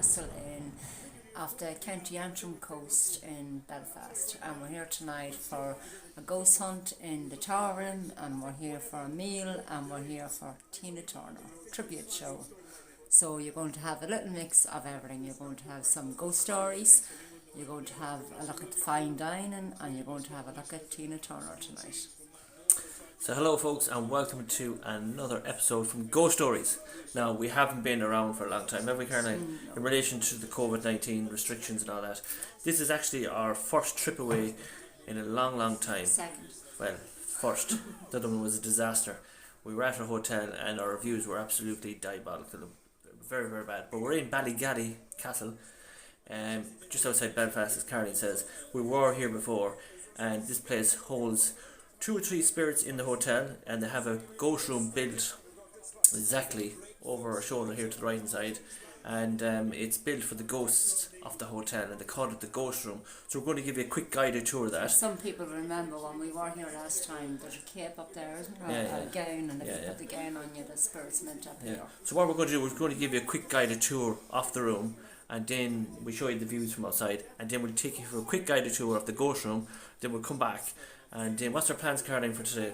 Castle off the County Antrim coast in Belfast, and we're here tonight for a ghost hunt in the Tower Room, and we're here for a meal, and we're here for Tina Turner tribute show. So you're going to have a little mix of everything. You're going to have some ghost stories, you're going to have a look at the fine dining, and you're going to have a look at Tina Turner tonight. So hello folks, and welcome to another episode from Ghost Stories. Now, we haven't been around for a long time, have we, Caroline? In relation to the COVID-19 restrictions and all that. This is actually our first trip away in a long time. Second. Well, first. The other one was a disaster. We were at a hotel and our reviews were absolutely diabolical. Very bad. But we're in Ballygally Castle, just outside Belfast, as Caroline says. We were here before, and this place holds 2 or 3 spirits in the hotel, and they have a ghost room built exactly over our shoulder here to the right hand side, and it's built for the ghosts of the hotel, and they call it the ghost room. So we're going to give you a quick guided tour of that. Some people remember when we were here last time, there's a cape up there, isn't there? A gown, and if you put the gown on you, the spirit's meant up here. So what we're going to do, we're going to give you a quick guided tour of the room, and then we show you the views from outside, and then we'll take you for a quick guided tour of the ghost room. Then we'll come back. And what's our plans, Caroline, for today?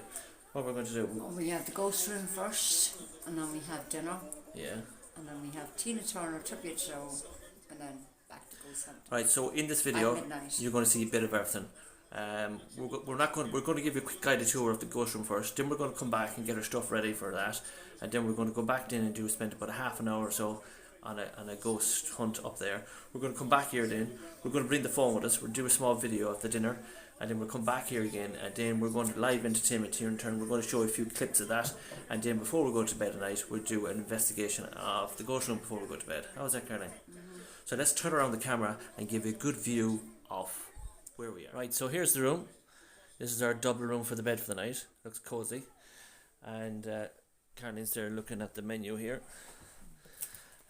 What we're going to do? Well, we have the ghost room first, and then we have dinner. Yeah. And then we have Tina Turner tribute show, and then back to ghost hunt. Right. So in this video, you're going to see a bit of everything. We're going to give you a quick guided tour of the ghost room first. Then we're going to come back and get our stuff ready for that, and then we're going to go back in and spend about a half an hour or so on a ghost hunt up there. We're going to come back here. Then we're going to bring the phone with us. We'll do a small video of the dinner. And then we'll come back here again, and then we're going to live entertainment here in turn. We're going to show a few clips of that, and then before we go to bed tonight, we'll do an investigation of the ghost room before we go to bed. How's that, Caroline? So let's turn around the camera and give you a good view of where we are. Right, so here's the room. This is our double room for the bed for the night. Looks cozy. And Caroline's there looking at the menu here.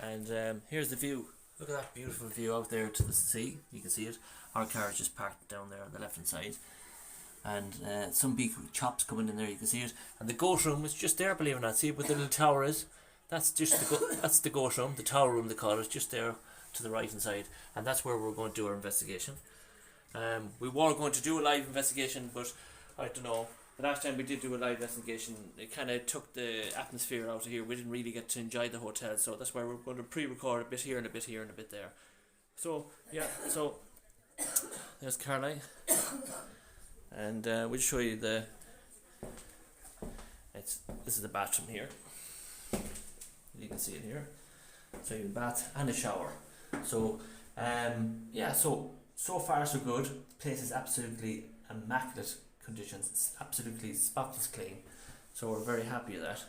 And here's the view. Look at that beautiful view out there to the sea. You can see it. Our car is just parked down there on the left hand side, and some big chops coming in there. You can see it. And the ghost room is just there. Believe it or not, see where the little tower is. That's just that's the ghost room, the tower room they call it, just there to the right hand side. And that's where we're going to do our investigation. We were going to do a live investigation, but I don't know. The last time we did do a live investigation, it kind of took the atmosphere out of here. We didn't really get to enjoy the hotel, so that's why we're going to pre-record a bit here and a bit here and a bit there. So yeah, so there's Caroline, and we'll show you this is the bathroom here. You can see it here. So you have a bath and a shower. So yeah, so far so good. The place is absolutely immaculate conditions. It's absolutely spotless clean. So we're very happy with that.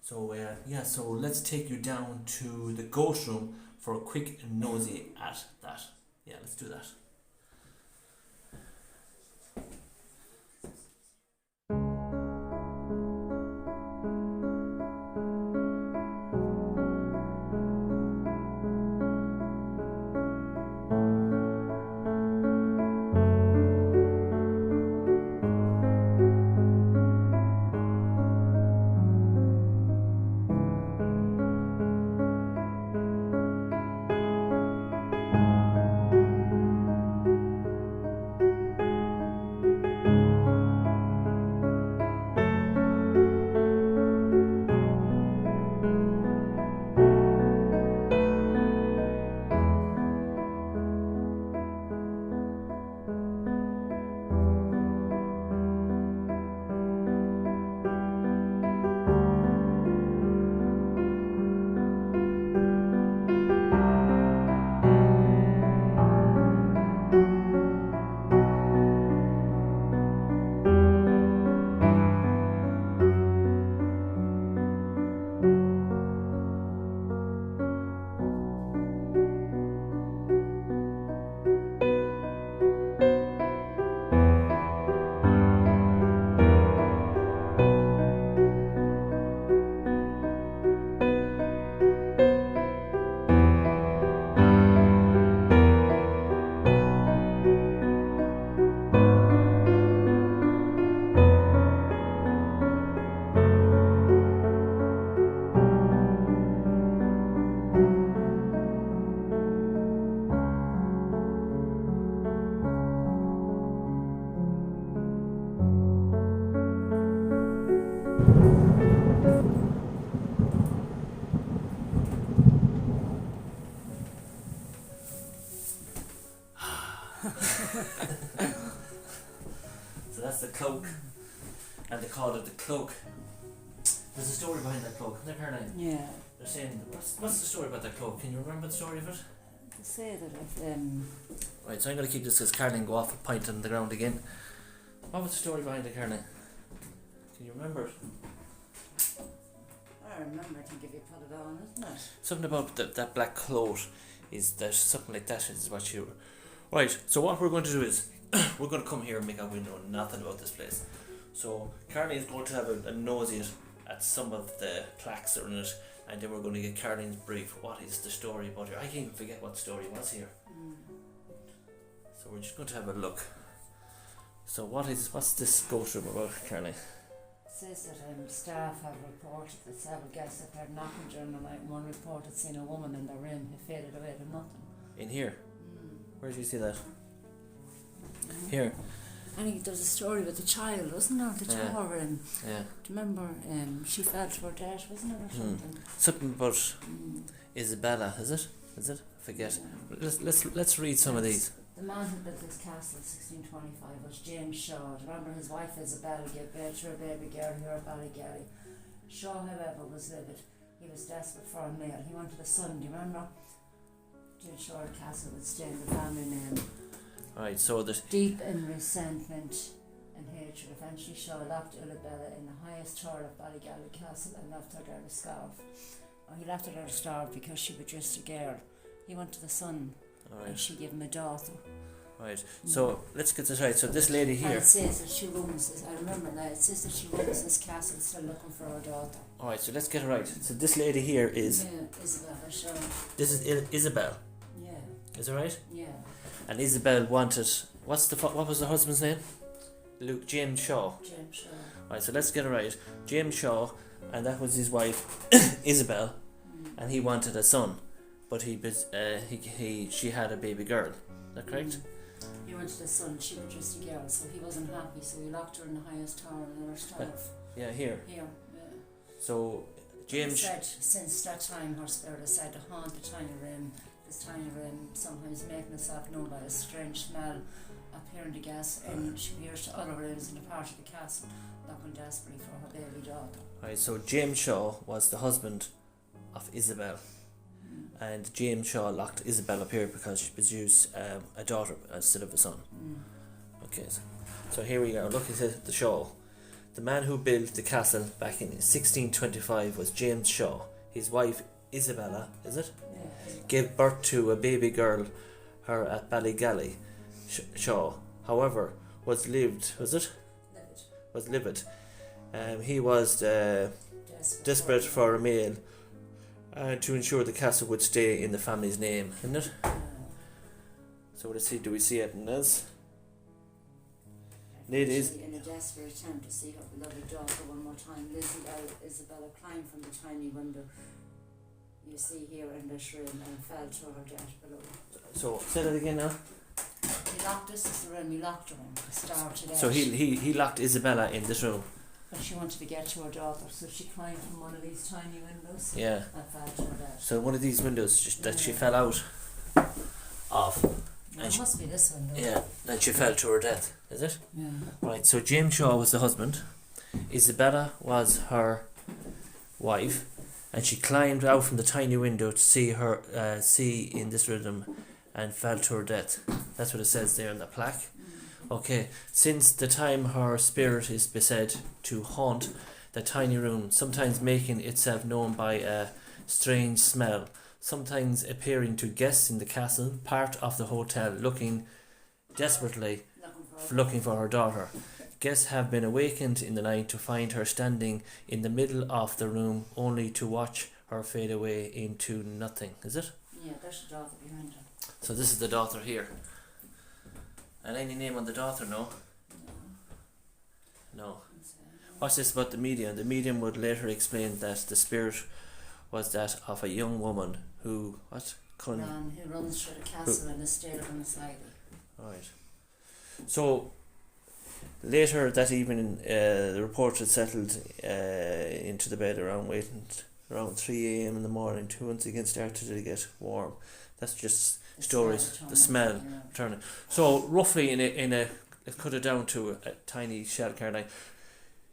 So yeah, so let's take you down to the ghost room for a quick nosy at that. Yeah, let's do that. So that's the cloak, and they call it the cloak. There's a story behind that cloak, isn't there, Caroline? Yeah. They're saying, what's the story about that cloak? Can you remember the story of it? They say that if Right, so I'm going to keep this because Caroline go off a pint on the ground again. What was the story behind it, Caroline? Can you remember it? I remember, I think if you put it on, isn't it? Something about that black cloak is that something like that is what you... Right, so what we're going to do is we're going to come here and make out we know nothing about this place. So Caroline is going to have a nosy at some of the plaques that are in it, and then we're going to get Caroline's brief. What is the story about here? I can't even forget what story was here. So we're just going to have a look. So what's this ghost room about, Caroline? It says that staff have reported that several guests have heard knocking during the night, and one reported seeing a woman in the room who faded away to nothing. In here? Where did you see that? Here? I think there was a story with the child, wasn't there? The tower room. Yeah. Do you remember? She fell to her death, wasn't it, or something? Something about Isabella, is it? Is it? I forget. Let's read some of these. The man who built this castle in 1625 was James Shaw. Do you remember his wife Isabella gave birth to a baby girl here at ballygally? Shaw, however, was livid. He was desperate for a male. He wanted a son. Do you remember? James Shaw Castle would stay in the family name. Right, so there's... Deep in resentment and hatred, eventually Shaw locked Isabella in the highest tower of Ballygally Castle and left her there to starve. He left her there to starve because she was just a girl. He wanted a son, and she gave him a daughter. Right, so let's get this right. So this lady here... And it says that she runs this, I remember that, it says that she runs this castle still looking for her daughter. Alright, so let's get it right. So this lady here is... Yeah, Isabella Shaw. This is Isabel. Yeah. Is that right? Yeah. And Isabel wanted... What was the husband's name? James Shaw. James Shaw. Right, so let's get it right. James Shaw, and that was his wife, Isabel, and he wanted a son, but she had a baby girl. Is that correct? He wanted a son, she was just a girl, so he wasn't happy, so he locked her in the highest tower and let her starve. Yeah, here. Here, yeah. So, James... said, since that time, her spirit is said to haunt the tiny room. This tiny room, sometimes making itself known by a strange smell, appearing to gas, and she appears to other rooms in the part of the castle, looking desperately for her baby daughter. Right, so James Shaw was the husband of Isabel, and James Shaw locked Isabel up here because she produced a daughter instead of a son. Okay, so here we are. Look at the Shaw. The man who built the castle back in 1625 was James Shaw. His wife Isabella, is it? Yeah. Gave birth to a baby girl, her at Ballygally. Shaw, however, was livid. He was desperate for a male to ensure the castle would stay in the family's name, isn't it? So let's see, do we see it in this? Ladies. In a desperate attempt to see her beloved daughter one more time, Isabella climbed from the tiny window you see here in this room and fell to her death below. So say that again now. He locked this is the room he locked her in to starve to death. So he locked Isabella in this room. But she wanted to get to her daughter, so she climbed from one of these tiny windows. Yeah. And fell to her death. So one of these windows that she fell out of. No, it must be this window. Yeah, and she fell to her death, is it? Yeah. Right, so James Shaw was the husband, Isabella was her wife, and she climbed out from the tiny window to see in this rhythm and fell to her death. That's what it says there in the plaque. Okay, since the time her spirit is said to haunt the tiny room, sometimes making itself known by a strange smell, sometimes appearing to guests in the castle, part of the hotel, looking desperately looking for her daughter. Guests have been awakened in the night to find her standing in the middle of the room, only to watch her fade away into nothing. Is it? Yeah, there's the daughter behind her. So this is the daughter here. And any name on the daughter? No. No. What's this about the medium? The medium would later explain that the spirit was that of a young woman who who runs through the castle and is stayed on the side. Right. So later that evening, the reporter had settled into the bed around 3 a.m. in the morning to once again started to get warm. That's just stories, the smell returning. So roughly let's cut it down to a tiny shell, Caroline.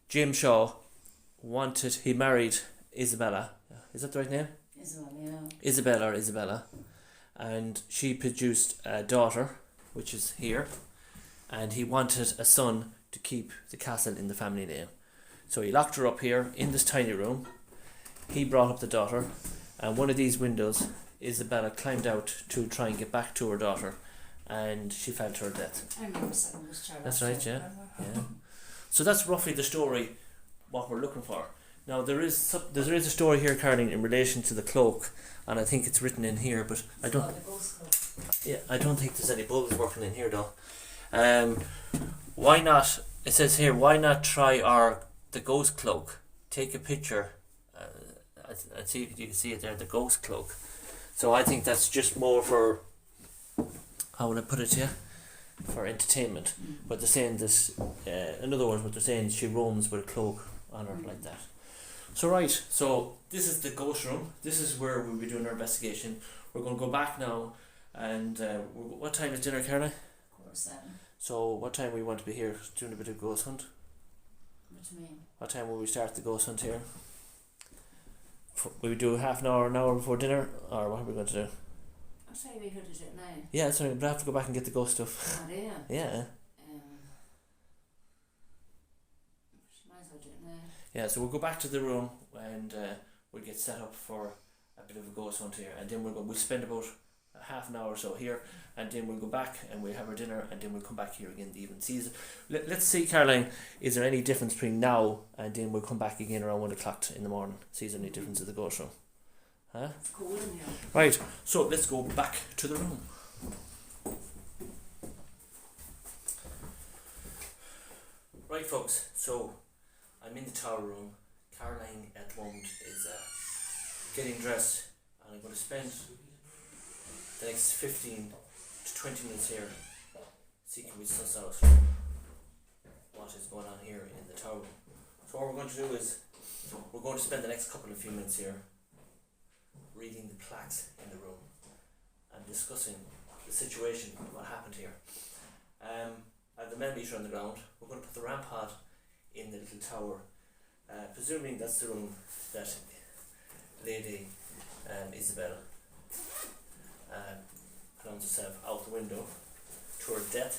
Jim Shaw he married Isabella. Is that the right name? Isabella, and she produced a daughter, which is here, and he wanted a son to keep the castle in the family name. So he locked her up here in this tiny room. He brought up the daughter, and one of these windows, Isabella climbed out to try and get back to her daughter, and she fell to her death. I remember saying this, Charlotte. That's right, yeah. So that's roughly the story, what we're looking for. Now there is a story here, Caroline, in relation to the cloak, and I think it's written in here, but I don't think there's any bulbs working in here though. Why not? It says here, why not try the Ghost Cloak? Take a picture. And see if you can see it there, the Ghost Cloak. So I think that's just more for, how would I put it to you? For entertainment. But they're saying this, in other words, what they're saying is she roams with a cloak on her like that. So this is the ghost room. This is where we'll be doing our investigation. We're going to go back now, and what time is dinner, Caroline? 7:15. So what time we want to be here doing a bit of ghost hunt? What do you mean? What time will we start the ghost hunt here? Will we do half an hour before dinner, or what are we going to do? I'll say we could do it now. Yeah, sorry, but I have to go back and get the ghost stuff. Oh, do you? Yeah. Might as well do it now. Yeah, so we'll go back to the room, and we'll get set up for a bit of a ghost hunt here, and then we'll spend about half an hour or so here, and then we'll go back and we'll have our dinner, and then we'll come back here again the evening season. Let's see, Caroline, is there any difference between now and then we'll come back again around 1 o'clock in the morning? See if there's any difference in the ghost room. Huh? It's cold in here. Right, so let's go back to the room. Right, folks, so I'm in the tower room. Caroline at the moment is getting dressed, and I'm going to spend the next 15 to 20 minutes here see can we suss out what is going on here in the tower. So what we're going to do is we're going to spend the next few minutes here reading the plaques in the room and discussing the situation, what happened here. I have the millimeter on the ground. We're going to put the rampart in the little tower, presuming that's the room that Lady Isabel plunges herself out the window to her death.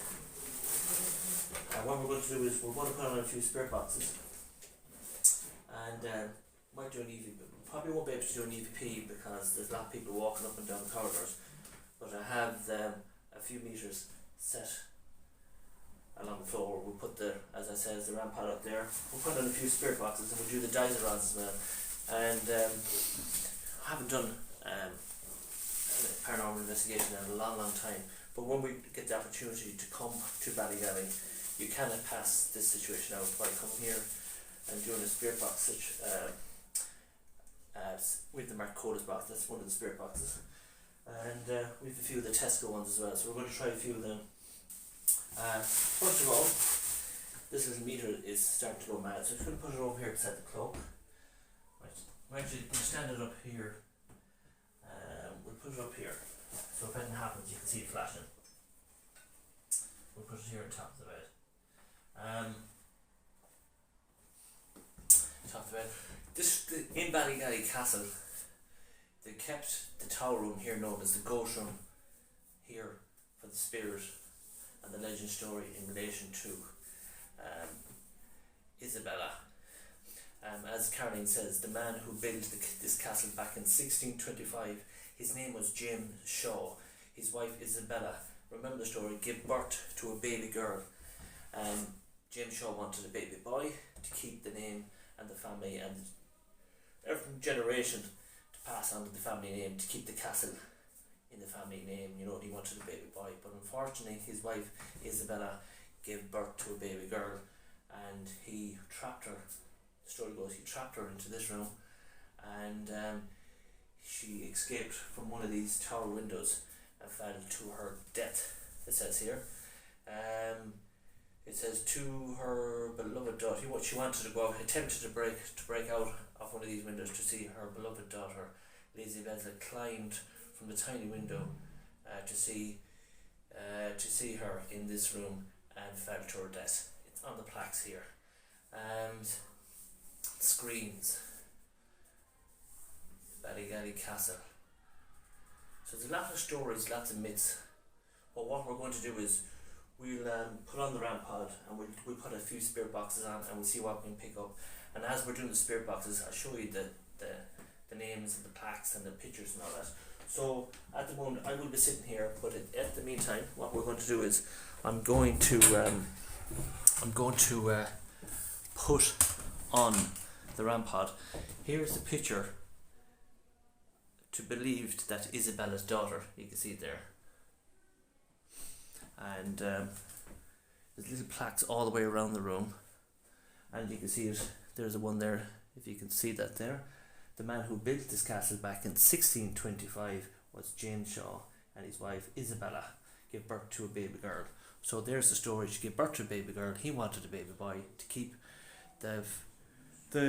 What we're going to do is we're going to put on a few spirit boxes, and might do an EVP. Probably won't be able to do an EVP because there's a lot of people walking up and down the corridors, but I have a few meters set along the floor. We'll put as I said, the rampart up there. We'll put on a few spirit boxes, and we'll do the Diesel rods as well. And I haven't done paranormal investigation in a long time, but when we get the opportunity to come to ballygally, you cannot pass this situation out by coming here and doing a spirit box with the Marcoda's box. That's one of the spirit boxes, and we have a few of the Tesco ones as well, so we're going to try a few of them. First of all, this little meter is starting to go mad, so I'm just going to put it over here beside the cloak. Right, we're actually going to stand it up here. We'll put it up here, so if anything happens you can see it flashing. We'll put it here on top of the bed. Top of the bed. In Ballygally Castle, they kept the tower room here known as the ghost room here for the spirit and the legend story in relation to Isabella. As Caroline says, the man who built this castle back in 1625, his name was James Shaw. His wife Isabella, remember the story, gave birth to a baby girl. James Shaw wanted a baby boy to keep the name and the family and every generation to pass on to the family name, to keep the castle in the family name. You know, he wanted a baby boy, but unfortunately his wife Isabella gave birth to a baby girl, and he trapped her. The story goes he trapped her into this room, and she escaped from one of these tower windows and fell to her death, it says here. It says to her beloved daughter, she wanted to go out, attempted to break out of one of these windows to see her beloved daughter. Lizzie Bentley climbed from the tiny window to see her in this room and fell to her death. It's on the plaques here. And screens. Ballygally Castle. So there's a lot of stories, lots of myths. But what we're going to do is we'll put on the rampod and we'll put a few spirit boxes on and we'll see what we can pick up. And as we're doing the spirit boxes, I'll show you the names and the plaques and the pictures and all that. So at the moment I will be sitting here, but at the meantime what we're going to do is I'm going to put on the rampod. Here's the picture to believed that Isabella's daughter. You can see it there. And there's little plaques all the way around the room. And you can see it, there's the one there, if you can see that there. The man who built this castle back in 1625 was James Shaw, and his wife Isabella gave birth to a baby girl. So there's the story. She gave birth to a baby girl. He wanted a baby boy to keep the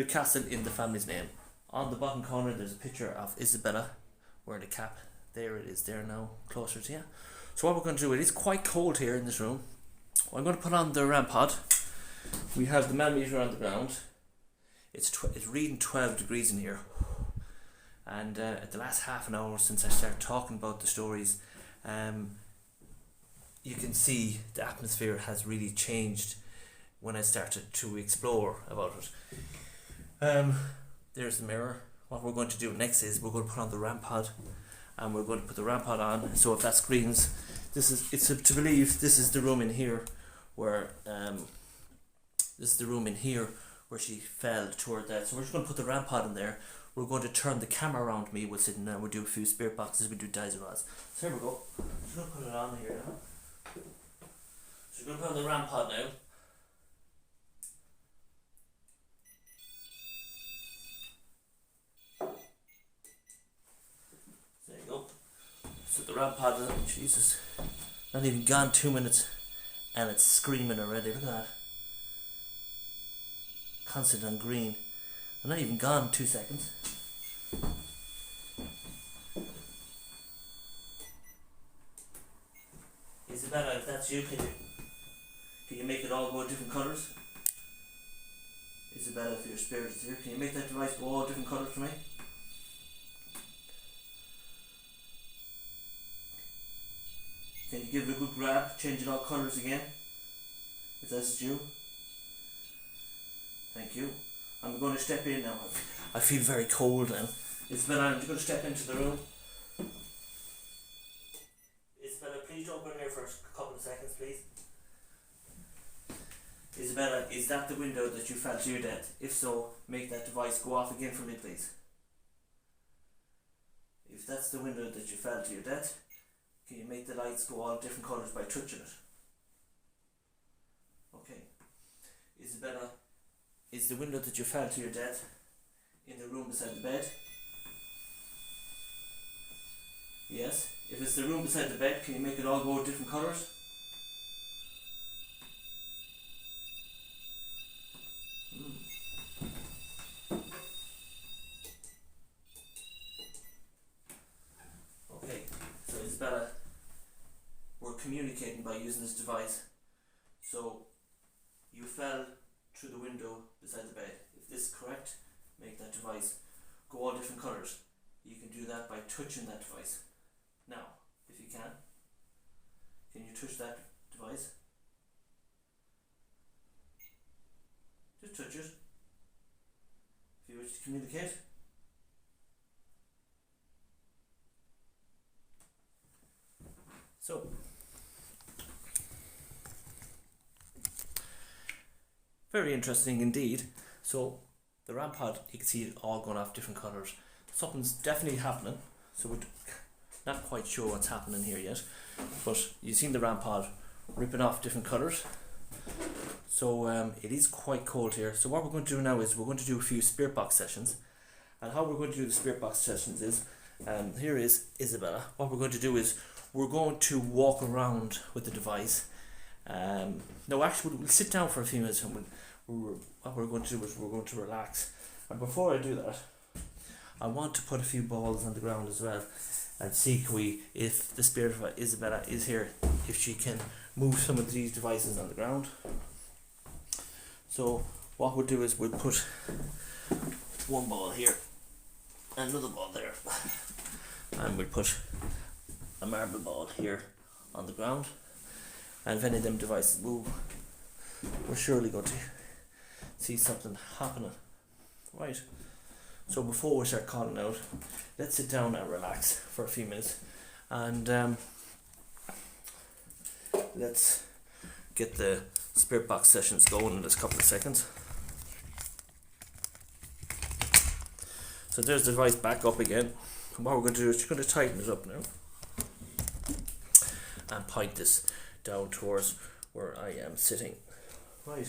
castle in the family's name. On the bottom corner there's a picture of Isabella wearing a cap. There it is there now, closer to you. So what we're going to do, it is quite cold here in this room. I'm going to put on the rampod. We have the manometer on the ground. It's reading 12 degrees in here. And at the last half an hour since I started talking about the stories, you can see the atmosphere has really changed when I started to explore about it. There's the mirror. What we're going to do next is we're going to put on the rampod, and we're going to put the rampod on. So if that screams, it's to believe this is the room in here where she fell to her death. So we're just going to put the rampod in there. We're going to turn the camera around me. We'll sit in there. We'll do a few spirit boxes. We do Diesel Rascal. So here we go. Just going to put it on here now. So we're going to put on the rampod now. There you go. So the rampod is on. Jesus. Not even gone 2 minutes and it's screaming already. Look at that. Constant on green. I'm not even gone 2 seconds. Isabella, if that's you, can you make it all go different colours? Isabella, if your spirit is here, can you make that device go all different colours for me? Can you give it a good grab, change it all colours again? If that's you. Thank you. I'm going to step in now. I feel very cold now. Isabella, I'm just going to step into the room. Isabella, please don't go in there for a couple of seconds, please. Isabella, is that the window that you fell to your death? If so, make that device go off again for me, please. If that's the window that you fell to your death, can you make the lights go all different colours by touching it? Okay. Isabella, is the window that you fell to your death in the room beside the bed? Yes. If it's the room beside the bed, can you make it all go different colours? Okay, so Isabella, we're communicating by using this device. So you fell through the window beside the bed. If this is correct, make that device go all different colours. You can do that by touching that device. Now, if you can you touch that device? Just touch it. If you wish to communicate. So, very interesting indeed. So the rampod, you can see it all going off different colours. Something's definitely happening. So we're not quite sure what's happening here yet. But you've seen the rampod ripping off different colours. So it is quite cold here. So what we're going to do now is we're going to do a few spirit box sessions. And how we're going to do the spirit box sessions is, here is Isabella. What we're going to do is we're going to walk around with the device. No, actually we'll sit down for a few minutes and what we're going to do is we're going to relax. And before I do that, I want to put a few balls on the ground as well. and see if the spirit of Isabella is here, if she can move some of these devices on the ground. So what we'll do is we'll put one ball here, another ball there, and we'll put a marble ball here on the ground, and if any of them devices move, we're surely going to see something happening. Right, so before we start calling out, let's sit down and relax for a few minutes, and let's get the spirit box sessions going in this couple of seconds. So there's the device back up again. And what we're going to do is we're going to tighten it up now and point this down towards where I am sitting. Right,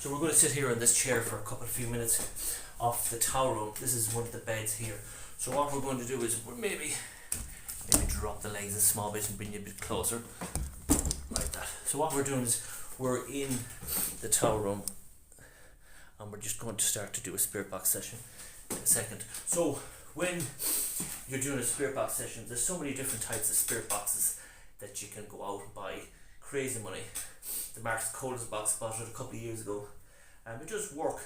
so we're going to sit here in this chair for a few minutes off the tower room. This is one of the beds here. So what we're going to do is we'll maybe drop the legs a small bit and bring you a bit closer, like that. So what we're doing is we're in the tower room, and we're just going to start to do a spirit box session in a second. So when you're doing a spirit box session, there's so many different types of spirit boxes that you can go out and buy crazy money. The Mark's Coldest box, bought it a couple of years ago, and it does work,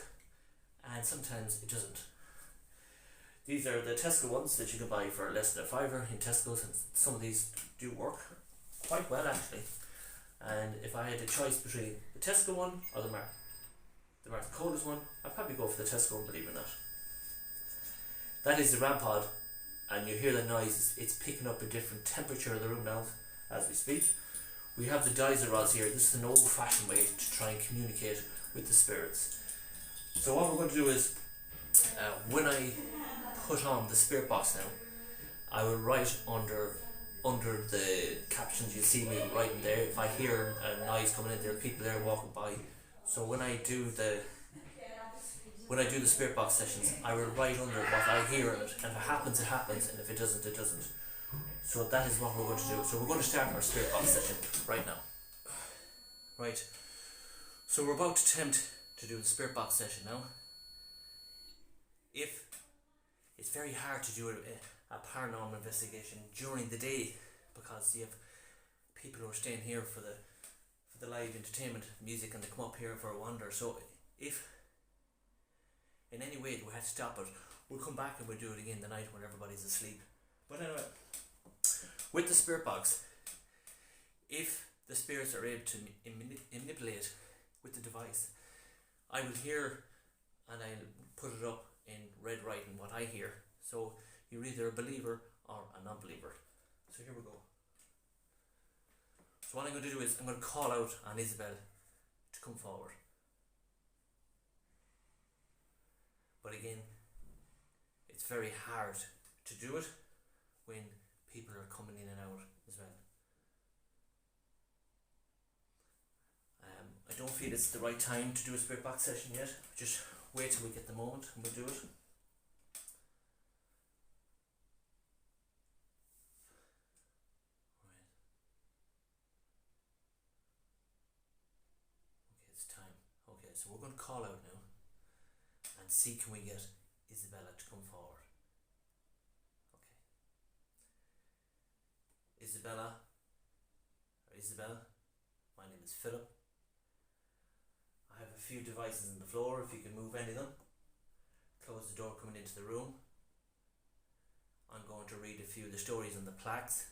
and sometimes it doesn't. These are the Tesco ones that you can buy for less than a fiver in Tesco's, and some of these do work quite well actually. And if I had a choice between the Tesco one or the Mark's Coldest one, I'd probably go for the Tesco one, believe it or not. That is the RAM pod, and you hear the noise. It's picking up a different temperature in the room now as we speak. We have the Diesel rods here. This is an old-fashioned way to try and communicate with the spirits. So what we're going to do is, when I put on the spirit box now, I will write under the captions. You see me writing there. If I hear a noise coming in, there are people there walking by. So when I do the spirit box sessions, I will write under what I hear in it, and if it happens, it happens, and if it doesn't, it doesn't. So that is what we're going to do. So we're going to start our spirit box session right now. Right. So we're about to attempt to do the spirit box session now. If it's very hard to do a paranormal investigation during the day, because you have people who are staying here for the live entertainment music, and they come up here for a wander. So if in any way we had to stop it, we'll come back and we'll do it again the night when everybody's asleep. But anyway, with the spirit box, if the spirits are able to manipulate with the device, I will hear and I'll put it up in red writing what I hear. So you're either a believer or a non-believer. So here we go. So what I'm going to do is I'm going to call out on Isabel to come forward. But again, it's very hard to do it when people are coming in and out as well. I don't feel it's the right time to do a spirit box session yet. Just wait till we get the moment and we'll do it. Right. Okay, it's time. Okay, so we're going to call out now and see can we get Isabella to come forward. Okay. Isabella, or Isabel, my name is Philip. I have a few devices on the floor. If you can move any of them, close the door coming into the room. I'm going to read a few of the stories on the plaques.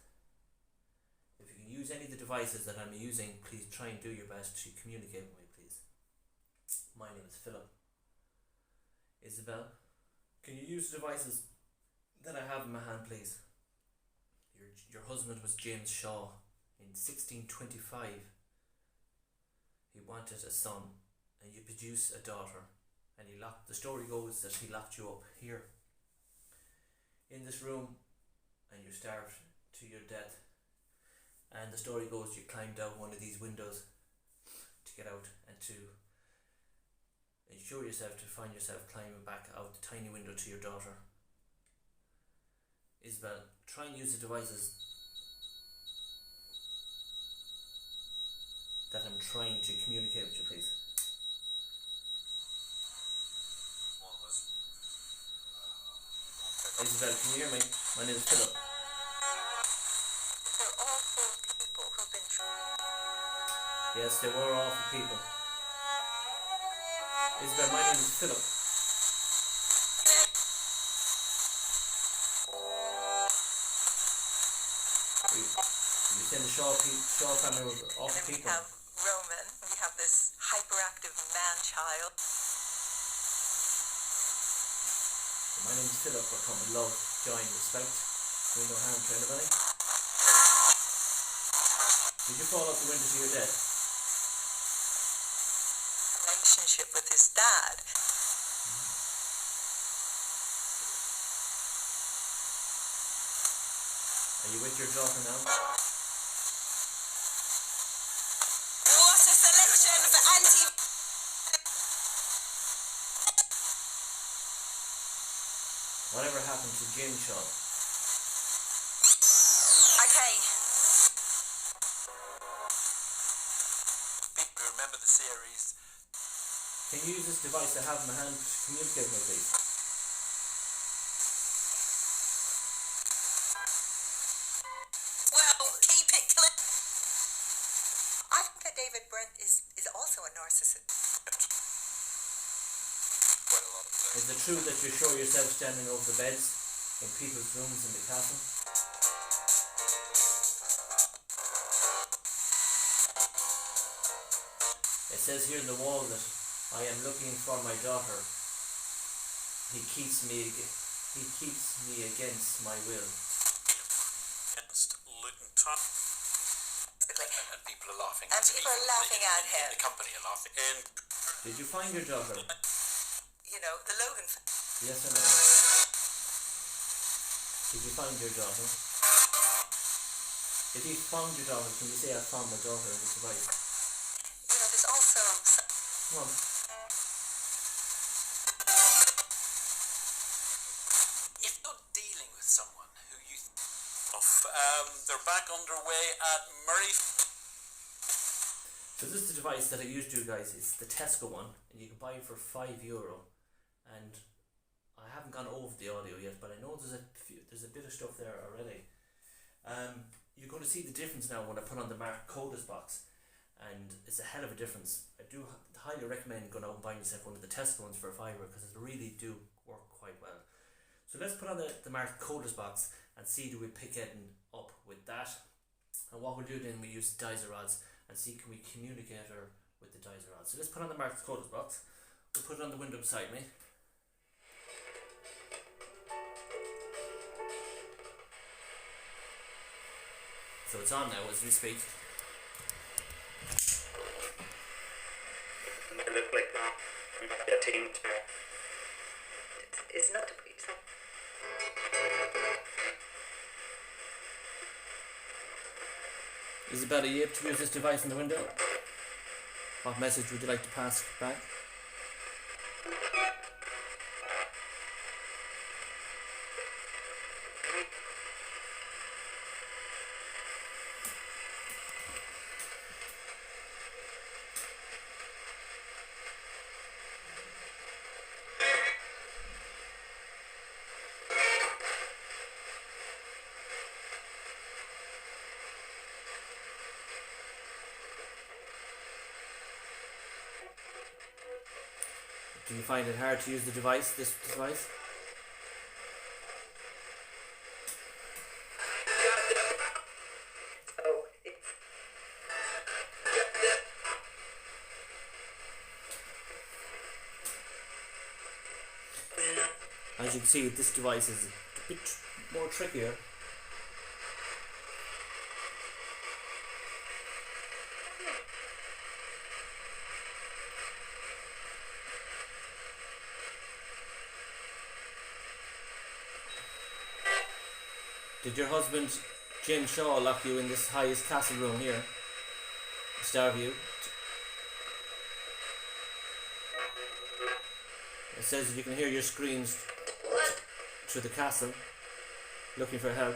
If you can use any of the devices that I'm using, please try and do your best to communicate with me, please. My name is Philip. Isabel, can you use the devices that I have in my hand, please? Your husband was James Shaw in 1625. He wanted a son, and you produced a daughter, and the story goes that he locked you up here in this room, and you starved to your death. And the story goes you climbed out one of these windows to get out and to ensure yourself to find yourself climbing back out the tiny window to your daughter. Isabel, try and use the devices that I'm trying to communicate with you, please. Isabel, can you hear me? My name is Philip. people who've been Yes, they were awful people. Isabel, my name is Philip. You saying the Shaw family were awful and we people? have Roman, we have this hyperactive man-child. My name is Philip. I come with love, joy and respect. Doing no harm to anybody. Did you fall out the window to your death? Relationship with his dad. Are you with your daughter now? What a selection for anti... Whatever happened to Jim Shaw? Okay. People who remember the series. Can you use this device I have in my hand to communicate with me, please? Well, keep it clear. I think that David Brent is also a narcissist. Quite a lot of them. Is it true that you show yourself standing over the beds in people's rooms in the castle? It says here in the wall that I am looking for my daughter. He keeps me against my will. Against Luton Town. And people are laughing. And people are laughing at him. The company are laughing. And Did you find your daughter? You know, the Logan... Yes or no? Did you find your daughter? If you found your daughter, can you say I found my daughter in this device? You know, there's also... Come on. if you're dealing with someone who you they're back underway at Murray. So this is the device that I used to, guys. It's the Tesco one, and you can buy it for €5. And I haven't gone over the audio yet, but I know there's a bit of stuff there already. You're going to see the difference now when I put on the Mark Codus box, and it's a hell of a difference. I do highly recommend going out and buying yourself one of the Tesco ones for €5 because it really do work quite well. So let's put on the Mark Codus box and see do we pick it up with that. And what we'll do then, we use Diesel rods and see can we communicate her with the Diesel rods. So let's put on the Mark Codus box. We'll put it on the window beside me. So it's on now as we speak. It look like that. A team. It's not a piece. Isabel, are you able to use this device in the window? What message would you like to pass back? Do you find it hard to use the device, this device? Oh, As you can see, this device is a bit more trickier. Did your husband, Jim Shaw, lock you in this highest castle room here? Starve you? It says you can hear your screams through the castle, looking for help.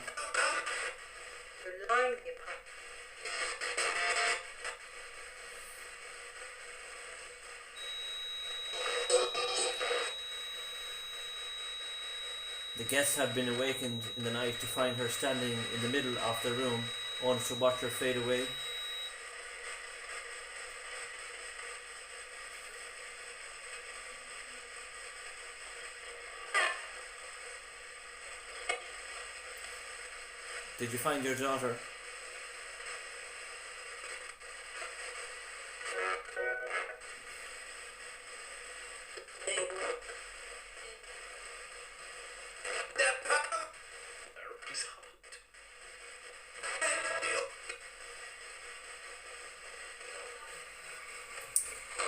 The guests had been awakened in the night to find her standing in the middle of the room on to watch her fade away. Did you find your daughter?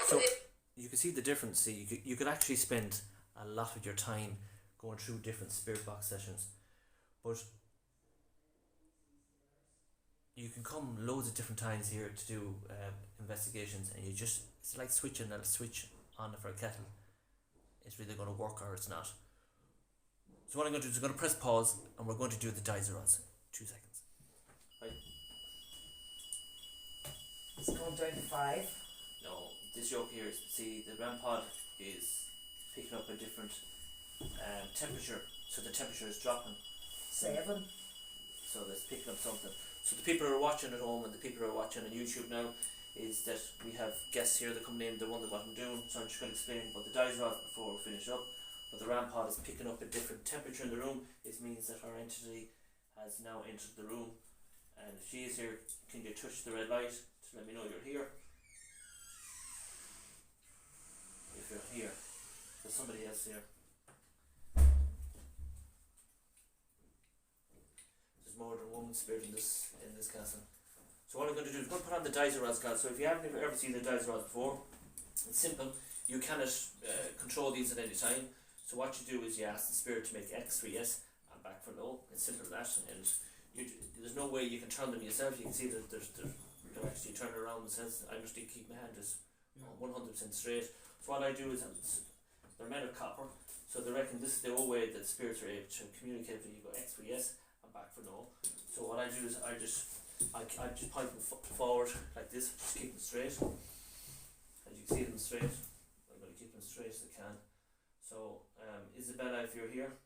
So you can see the difference. See, you could actually spend a lot of your time going through different spirit box sessions, but you can come loads of different times here to do investigations, and it's like switching a switch on for a kettle. It's either going to work or it's not. So what I'm going to do is I'm going to press pause, and we're going to do the Diesel Rascal. 2 seconds. Right. It's going down to 5. No, this yoke here, see, the RAM pod is picking up a different temperature, so the temperature is dropping. 7. So that's picking up something. So the people who are watching at home and the people who are watching on YouTube now is that we have guests here that come in, they wonder what I'm doing, so I'm just going to explain about the Diesel Rascal before we finish up. But the RAM pod is picking up a different temperature in the room. It means that our entity has now entered the room, and if she is here, can you touch the red light to let me know you're here? If you're here, there's somebody else here. There's more than one spirit in this castle. So what I'm going to do is I'm going to put on the Diesel Rascal. So if you haven't ever seen the Diesel Rascal before, it's simple. You cannot control these at any time. So what you do is you ask the spirit to make X for yes and back for no. It's simple as that, and there's no way you can turn them yourself. You can see that they're actually turning around themselves. I must keep my hand just 100% straight. So what I do is they're made of copper, so they reckon this is the old way that spirits are able to communicate with you. Go X for yes and back for no. So what I do is I just point them forward like this, just keep them straight. As you can see them straight, I'm going to keep them straight as I can. So Isabella, if you're here,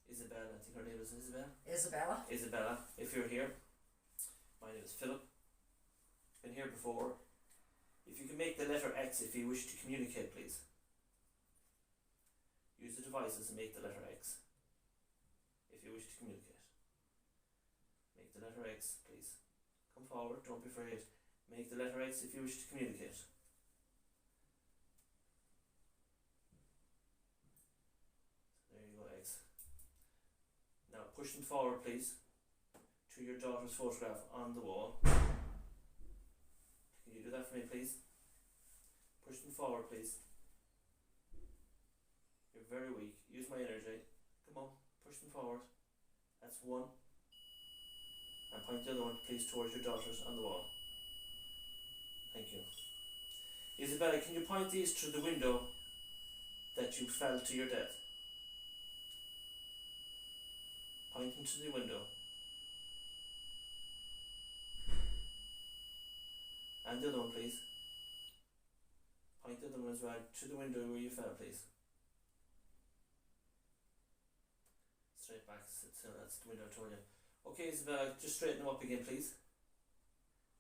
Isabella, I think her name is Isabella. Isabella, if you're here, my name is Philip. Been here before. If you can make the letter X if you wish to communicate, please. Use the devices and make the letter X if you wish to communicate. Make the letter X, please. Come forward, don't be afraid. Make the letter X if you wish to communicate. There you go, X. Now push them forward, please, to your daughter's photograph on the wall. Can you do that for me, please? Push them forward, please. You're very weak. Use my energy. Come on, push them forward. That's one. And point the other one, please, towards your daughters on the wall. Thank you. Isabella, can you point these through the window that you fell to your death? Point them to the window. And the other one, please. Point the other one as well to the window where you fell, please. Straight back, so that's the window I told you. Okay, Isabella, just straighten them up again, please.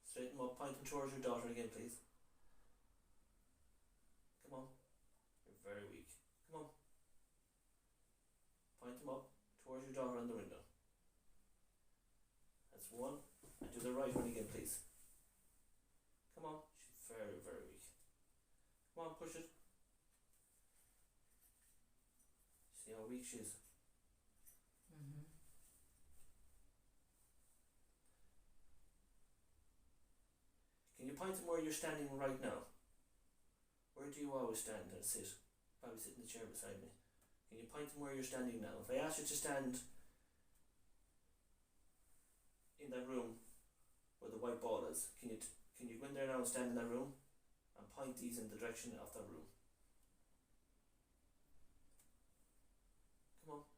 Straighten them up, point them towards your daughter again, please. Come on. You're very weak. Come on. Point them up towards your daughter on the window. That's one. And do the right one again, please. Come on. She's very, very weak. Come on, push it. See how weak she is. Can you point them where you're standing right now? Where do you always stand and sit? Probably sit in the chair beside me. Can you point them where you're standing now? If I ask you to stand in that room where the white ball is, can you go in there now and stand in that room and point these in the direction of that room? Come on.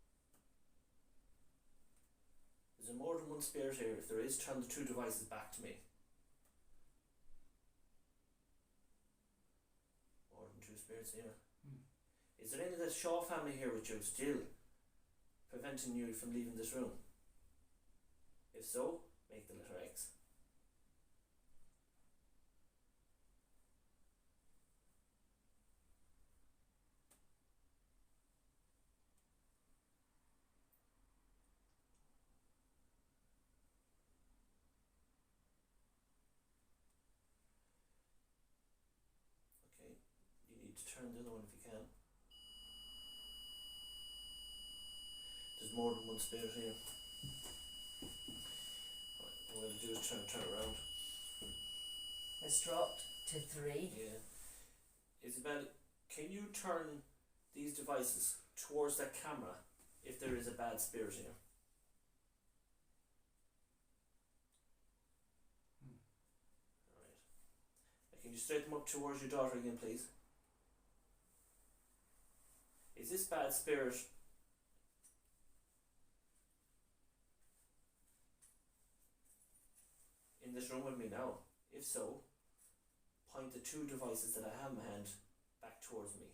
Is there more than one spirit here? If there is, turn the two devices back to me. More than two spirits here. Is there any of the Shaw family here with you still preventing you from leaving this room? If so, make the letter X. Okay, you need to turn the other one if you can. There's more than one spirit here. Right, what we're going to do is turn it around. It's dropped to 3. Yeah. Isabel, can you turn these devices towards that camera if there is a bad spirit here? Alright. Can you straighten them up towards your daughter again, please? Is this bad spirit in this room with me now? If so, point the 2 devices that I have in my hand back towards me.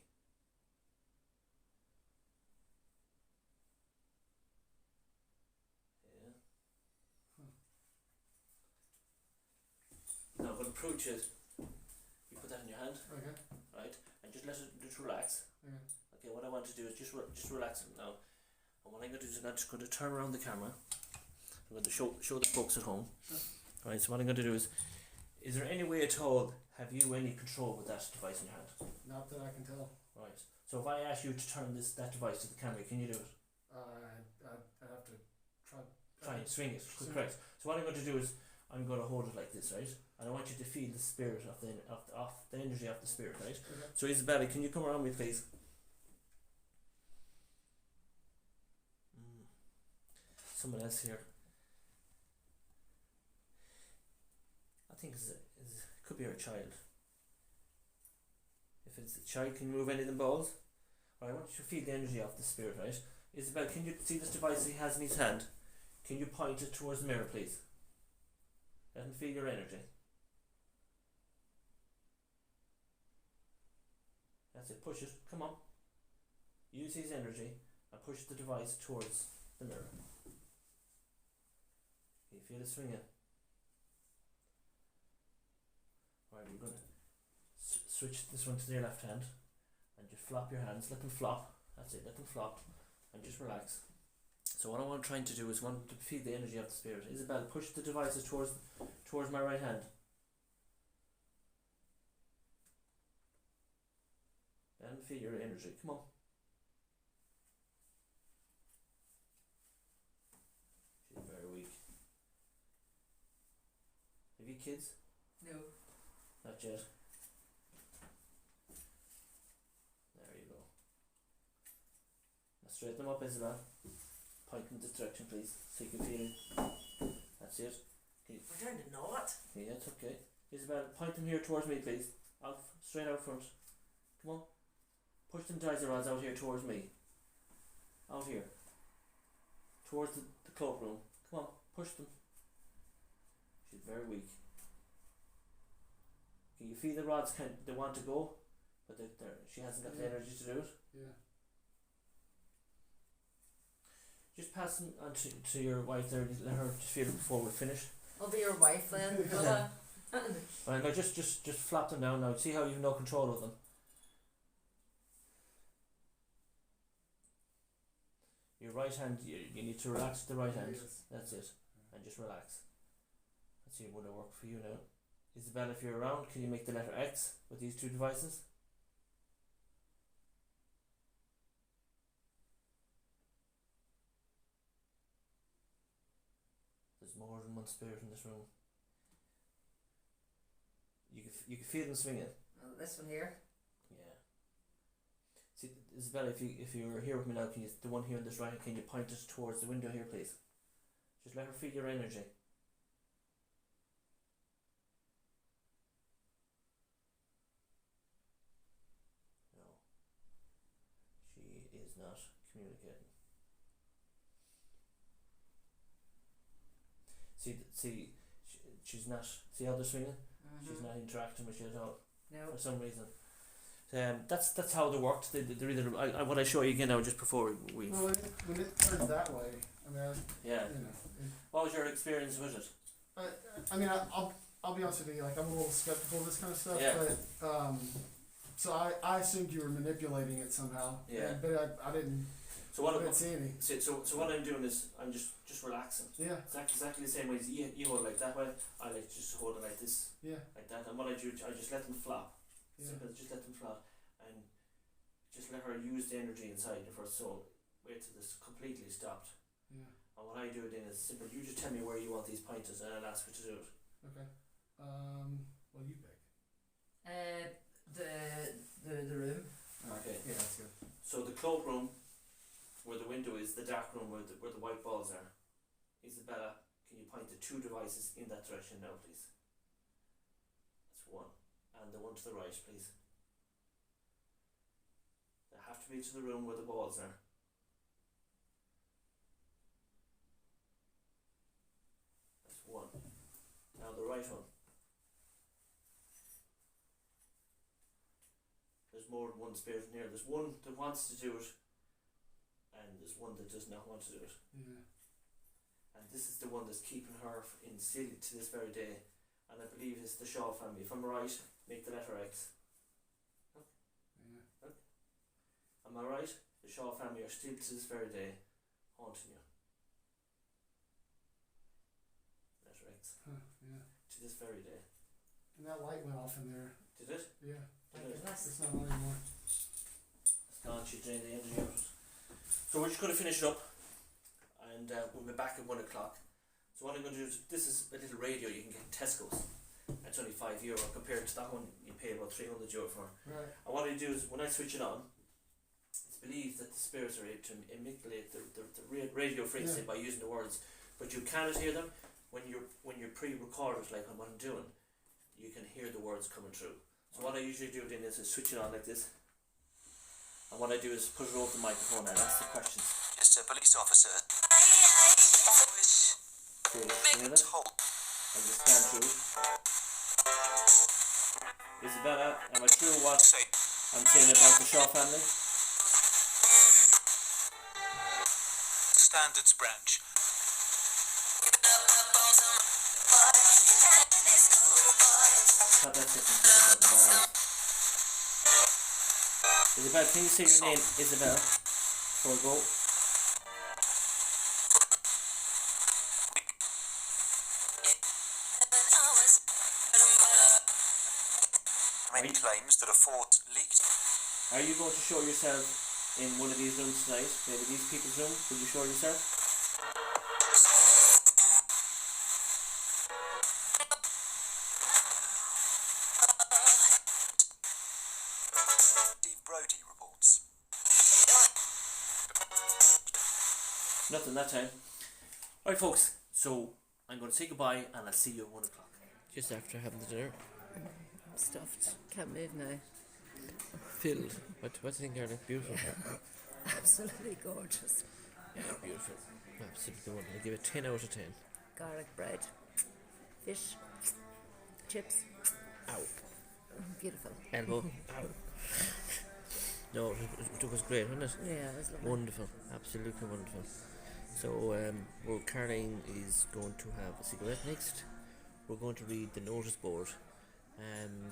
Yeah. Now I'm going to prove to you. You put that in your hand, Okay. right? And just let it just relax. Okay. Okay, what I want to do is just relax it now. And what I'm going to do is I'm just going to turn around the camera. I'm going to show the folks at home. Sure. Right, so what I'm going to do is there any way at all, have you any control with that device in your hand? Not that I can tell. Right, so if I ask you to turn that device to the camera, can you do it? I'd have to try. Try and swing it, Swing it. correct. So what I'm going to do is, I'm going to hold it like this, right? And I want you to feel the spirit of the energy of the spirit, right? Okay. So Isabella, can you come around me, please? Someone else here. I think it could be our child. If it's a child, can you move any of the balls? Right, I want you to feel the energy of the spirit, right? Isabel, can you see this device he has in his hand? Can you point it towards the mirror, please? Let him feel your energy. That's it, push it, come on. Use his energy and push the device towards the mirror. Can you feel it swinging? Right, we're going to switch this one to your left hand and just flop your hands, let them flop. That's it, let them flop and just relax. So what I'm trying to do is want to feel the energy of the spirit. Isabel, push the devices towards my right hand. And feel your energy. Come on. She's very weak. Have you kids? No. Not yet. There you go. Now straighten them up, Isabel. Point in this direction, please, so you can feel it. That's it. We're trying to know it. Yeah, it's okay. Isabel, point them here towards me, please. Straight out front. Come on. Push them dicer rods out here towards me. Out here. Towards the cloakroom. Come on, push them. She's very weak. Can you feel the rods? They want to go, but she hasn't got the energy to do it. Yeah. Just pass them on to your wife there. Let her just feel it before we finish. I'll be your wife then. Will Right, now just flap them down now. See how you've no control of them. Your right hand, you need to relax the right hand. Yes. That's it. And just relax. Let's see, would it work for you now? Isabel, if you're around, can you make the letter X with these 2 devices? There's more than one spirit in this room. You can feel them swinging. Oh, this one here. Yeah. See, Isabella, if you're here with me now, can you, the one here on this right, can you point us towards the window here, please? Just let her feel your energy. No. She is not communicating. She's not. See how they're swinging? Mm-hmm. She's not interacting with you at all No. for some reason. That's how they worked. They're either. What I show you again now just before we. Well, when it turned that way, I mean, Yeah. you know, What was your experience with it? I mean, I'll be honest with you. Like, I'm a little skeptical of this kind of stuff. Yeah. But so I assumed you were manipulating it somehow. Yeah. But I didn't. So what I didn't see any. So what I'm doing is I'm just relaxing. Yeah. Exactly the same way as you hold like that way. I like just hold it like this. Yeah. Like that. And what I do, I just let them flop. Yeah. Simple. Just let them flop, and just let her use the energy inside of her soul. Wait till this completely stopped. Yeah. And what I do then is simple. You just tell me where you want these pointers, and I'll ask you to do it. Okay. Well, you pick. The room. Okay. Yeah, that's good. So the cloak room, where the window is, the dark room where the white balls are. Isabella, can you point the two devices in that direction now, please? That's one. And the one to the right, please. They have to be to the room where the balls are. That's one. Now the right one. There's more than one spirit in here. There's one that wants to do it, and there's one that does not want to do it. Yeah. And this is the one that's keeping her in City to this very day. And I believe it's the Shaw family. If I'm right, make the letter X. Look. Yeah. Look. Am I right? The Shaw family are still to this very day haunting you. Letter X. Huh, yeah. To this very day. And that light went off in there. Did it? Yeah. Did it? It's not on anymore. It's gone. She drained the energy out of it. So we're just going to finish it up. And we'll be back at 1 o'clock. So what I'm going to do is, this is a little radio you can get in Tesco's. It's only €5 compared to that one you pay about €300 for. Right. And what I do is, when I switch it on, it's believed that the spirits are able to manipulate the radio frequency by using the words, but you cannot hear them when you're pre-recorded, like on what I'm doing. You can hear the words coming through. So what I usually do then is I switch it on like this, and what I do is put it over the microphone and ask the questions. Just a police officer. Can you hear that? And just scan through. Isabella, am I true what I'm saying about the Shaw family? Standards branch. Not that different. Isabel, can you say your name, Isabel, before I go? Many claims that a fort leaked. Are you going to show yourself in one of these rooms tonight? Maybe these people's room? Will you show yourself? Steve Brody reports. Nothing that time. Alright folks, so I'm going to say goodbye and I'll see you at 1 o'clock. Just after having the dinner. I'm stuffed. Can't move now. Filled. What do you think, Garlic? Beautiful. Absolutely gorgeous. Yeah, beautiful. Absolutely wonderful. I give it 10 out of 10. Garlic bread, fish, chips. Ow. Beautiful. Elbow. Ow. No, it was great, wasn't it? Yeah, it was lovely. Wonderful. Absolutely wonderful. So, well, Caroline is going to have a cigarette next. We're going to read the notice board.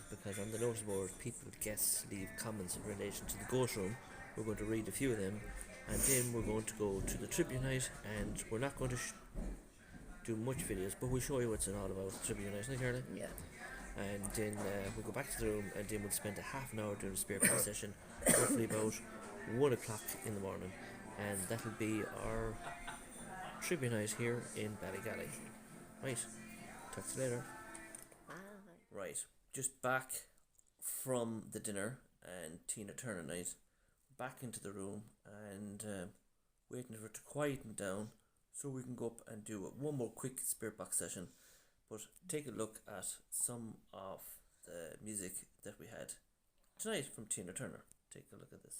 Because on the notice board, people with guests leave comments in relation to the ghost room. We're going to read a few of them, and then we're going to go to the tribute night, and we're not going to do much videos, but we'll show you what's all about the tribute night, isn't it, Caroline? Yeah. And then we'll go back to the room, and then we'll spend a half an hour doing a spirit box session, roughly about 1 o'clock in the morning, and that'll be our tribute night here in ballygally. Right, talk to you later. Right, just back from the dinner and Tina Turner night, back into the room and waiting for it to quieten down so we can go up and do one more quick spirit box session. But take a look at some of the music that we had tonight from Tina Turner. Take a look at this.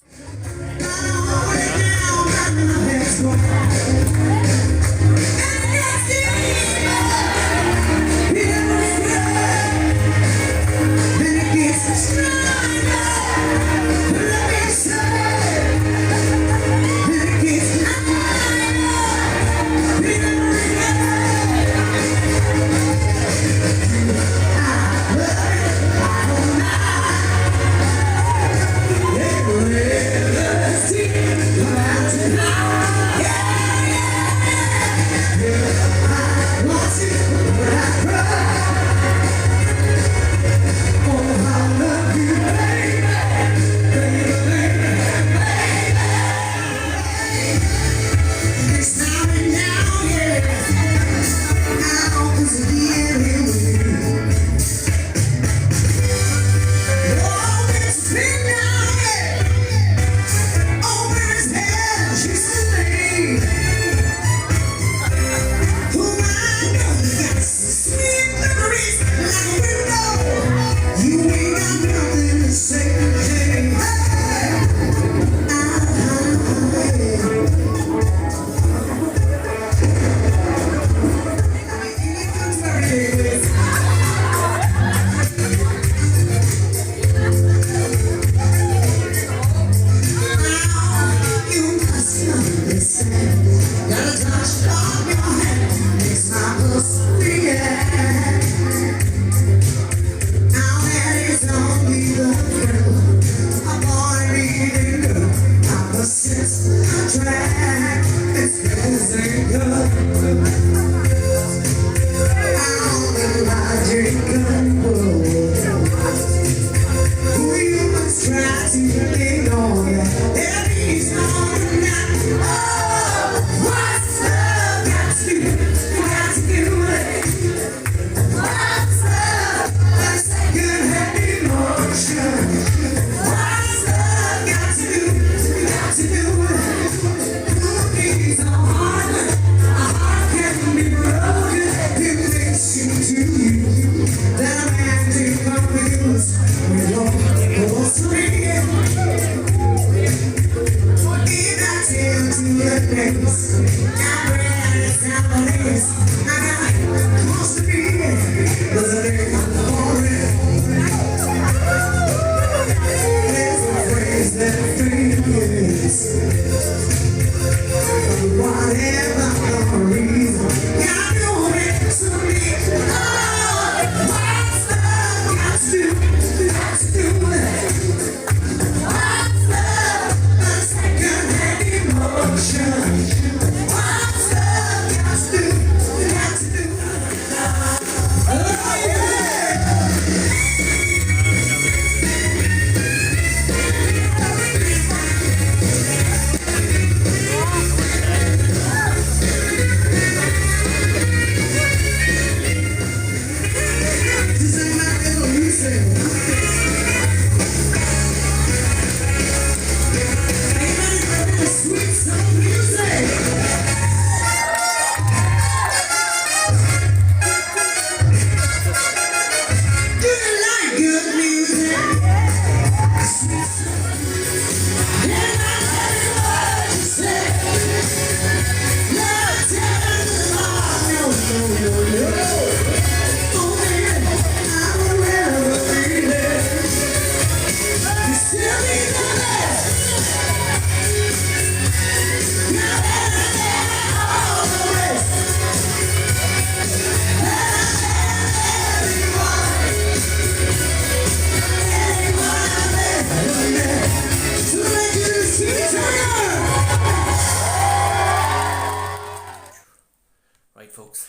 Right, folks,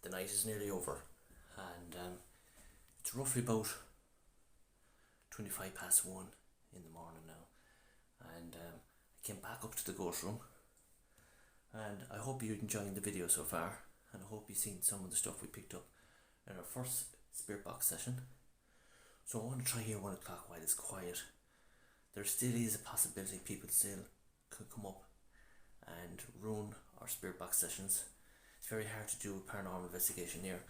the night is nearly over, and it's roughly about 25 past 1 in the morning now, and I came back up to the ghost room, and I hope you're enjoying the video so far, and I hope you've seen some of the stuff we picked up in our first spirit box session. So I want to try here 1 o'clock while it's quiet. There still is a possibility people still could come up and ruin our spirit box sessions. It's very hard to do a paranormal investigation here.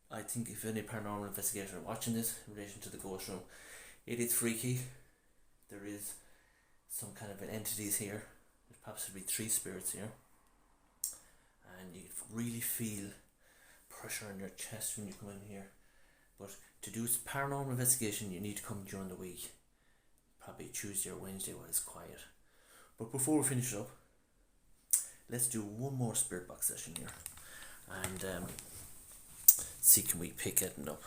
I think if any paranormal investigator are watching this in relation to the ghost room, it is freaky. There is some kind of an entities here. There's possibly 3 spirits here, and you really feel pressure in your chest when you come in here. But to do a paranormal investigation, you need to come during the week, probably Tuesday or Wednesday while it's quiet. But before we finish it up, let's do one more spirit box session here, and see can we pick it up.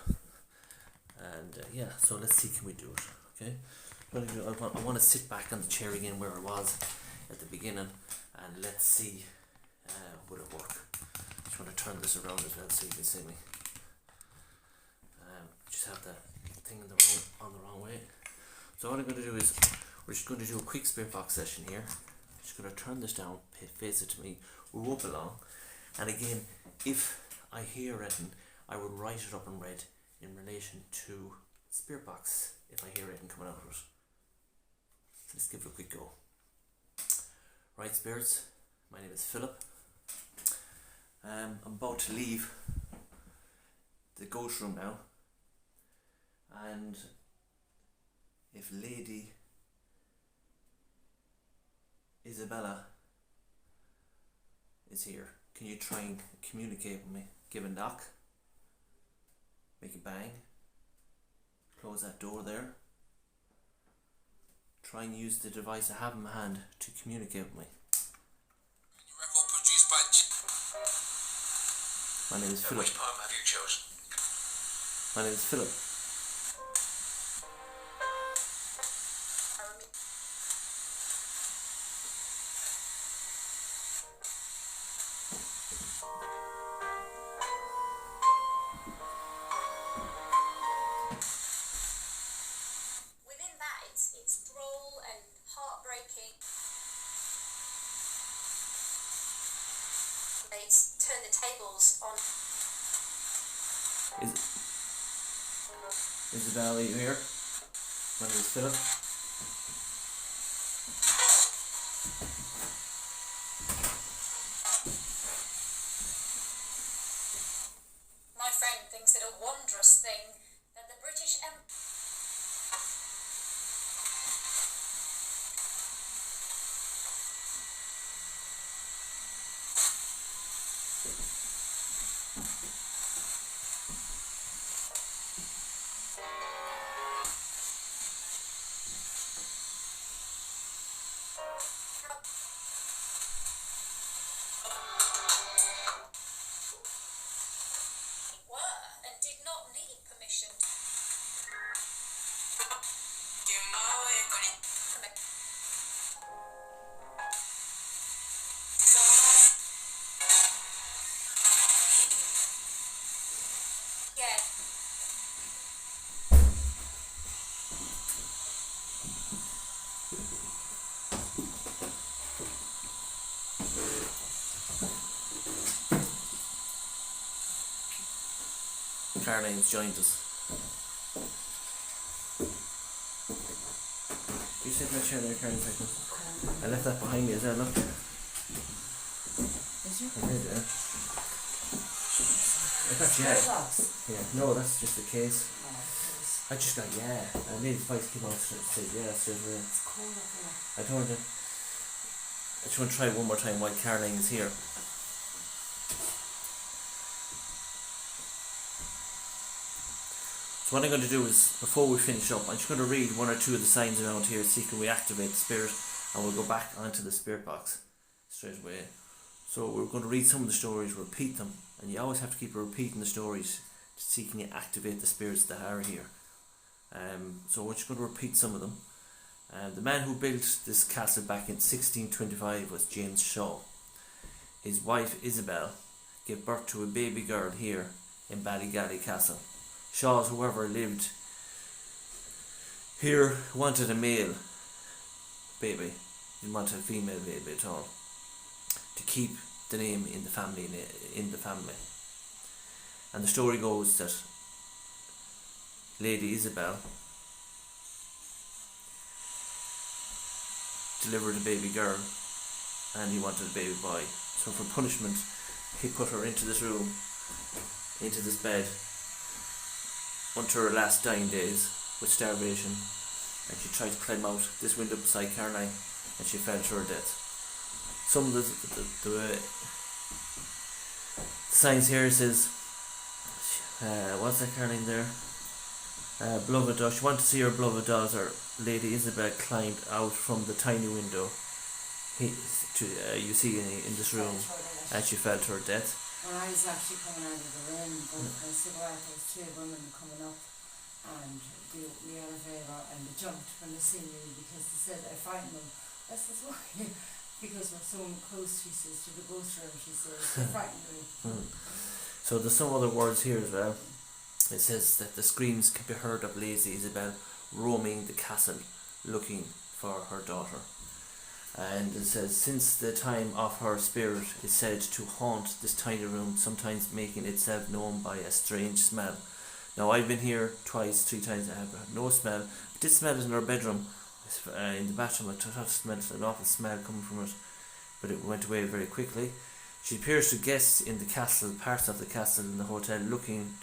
And yeah, so let's see can we do it. Okay, I want to sit back on the chair again where I was at the beginning, and let's see will it work. Just want to turn this around as well so you can see me. Just have the thing on the wrong way. So what I'm going to do is we're just going to do a quick spirit box session here. Just going to turn this down, face it to me, we won't belong. And again, if I hear it, I will write it up in red in relation to spirit box if I hear it coming out of it. So let's give it a quick go. Right, spirits, my name is Philip. I'm about to leave the ghost room now, and if Lady Isabella is here, can you try and communicate with me? Give a knock, make a bang, close that door there, try and use the device I have in my hand to communicate with me. Record produced by My name is Philip. Which poem have you chosen? My name is Philip. Within that, it's droll and heartbreaking. They turn the tables on. Isabel, are you here? My name is Philip. My friend thinks it a wondrous thing that the British Empire. Caroline's joined us. You sit in the chair there, Karen, a second. I left that behind me as well, look. Is there? I did, yeah. I got yeah. No, that's just the case. I just got and Lady's voice came out and said straight away. It's cold up here. I told you. I just want to try one more time while Caroline is here. So what I'm going to do is, before we finish up, I'm just going to read one or two of the signs around here, see can we activate the spirit, and we'll go back onto the spirit box straight away. So we're going to read some of the stories, repeat them, and you always have to keep repeating the stories to see can you activate the spirits that are here. So we're just going to repeat some of them. The man who built this castle back in 1625 was James Shaw. His wife Isabel gave birth to a baby girl here in Ballygally Castle. Shaws, whoever lived here, wanted a male baby. He didn't want a female baby at all, to keep the name in the family. And the story goes that Lady Isabel delivered a baby girl and he wanted a baby boy. So for punishment, he put her into this room, into this bed, until her last dying days with starvation, and she tried to climb out this window beside Caroline and she fell to her death. Some of the signs here says, what's that Caroline there? Beloved daughter, she wanted to see her beloved daughter, Lady Isabel, climbed out from the tiny window you see in this room, and she fell to her death. When I was actually coming out of the room, going for a cigarette, there was two women coming up and the elevator, and they jumped when they seen me because they said I frightened them. I says, why? Because we're so close, she says, to the ghost room, she says, they frightened me. So there's some other words here as well. It says that the screams can be heard of Lady Isabel roaming the castle looking for her daughter. And it says, since the time of her spirit is said to haunt this tiny room, sometimes making itself known by a strange smell. Now I've been here twice, 3 times, I have had no smell, but this smell is in her bedroom, in the bathroom. I thought it smelled an awful smell coming from it, but it went away very quickly. She appears to guests in the castle, parts of the castle in the hotel, looking